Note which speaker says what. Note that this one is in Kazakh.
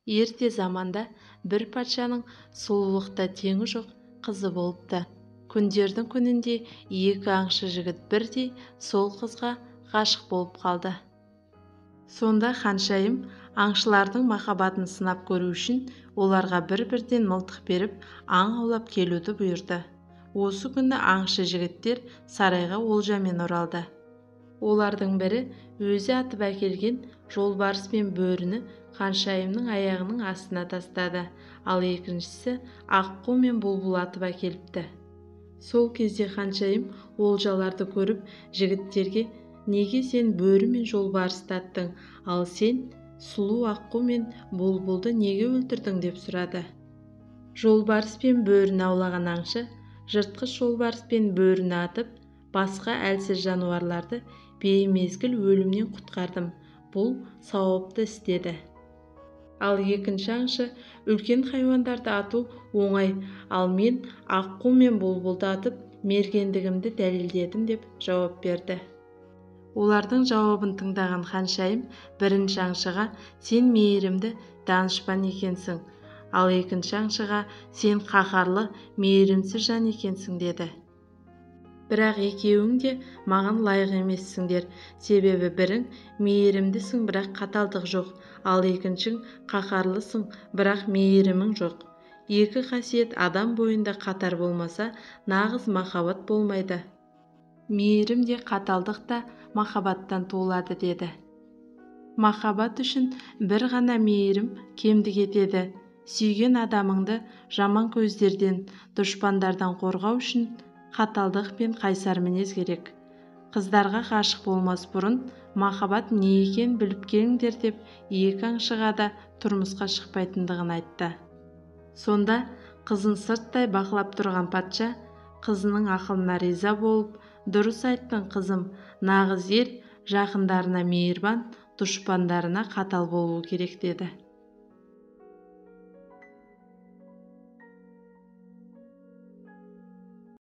Speaker 1: Ерте заманда бір патшаның сұлулықта теңі жоқ қызы болыпты. Күндердің күнінде екі аңшы жігіт бірдей сол қызға ғашық болып қалды. Сонда ханшайым аңшылардың махаббатын сынап көру үшін оларға бір-бірден мылтық беріп аң аулап келуді бұйырды. Осы күні аңшы жігіттер сарайға олжамен оралды. Олардың бірі өзі атып әкелген жолбарыс пен бөріні ханшайымның аяғының астына тастады, ал екіншісі аққу мен бұлбұл атып әкеліпті. Сол кезде ханшайым олжаларды көріп жігіттерге «Неге сен бөрі мен жолбарысты аттың, ал сен сұлу аққу мен бұлбұлды неге өлтірдің?» деп сұрады. Жолбарыс пен бөріні аулаған аңшы жыртқыш жолбарыс пен бөріні атып, басқа әлсіз жануарларды беймезгіл өлімнен құтқардым. Бұл сауапты іс деді. Ал екінші аңшы үлкен хайуандарды ату оңай, ал мен аққу мен бұлбұлды атып мергендігімді дәлелдедім деп жауап берді. Олардың жауабын тыңдаған ханшайым бірінші аңшыға «Сен мейірімді данышпан екенсің», ал екінші аңшыға «Сен қаһарлы, мейірімсіз жан екенсің» деді. Бірақ екеуің де маған лайық емессіңдер, себебі бірің мейірімдісің, бірақ қаталдық жоқ, ал екіншің қаһарлысың, бірақ мейірімің жоқ. Екі қасиет адам бойында қатар болмаса, нағыз махаббат болмайды. Мейірім де қаталдық та махаббаттан туылады деді. Махаббат үшін бір ғана мейірім кемдік етеді. Сүйген адамыңды жаман көздерден, дұшпандардан қорғау үшін қаталдық пен қайсар мінез керек. Қыздарға ғашық болмас бұрын махаббат не екен біліп келіңдер деп екі аңшыға да тұрмысқа шықпайтындығын айтты. Сонда қызын сырттай бақылап тұрған патша қызының ақылына риза болып, «Дұрыс айттың қызым, нағыз ер жақындарына мейірбан, дұшпандарына қатал болуы керек» деді.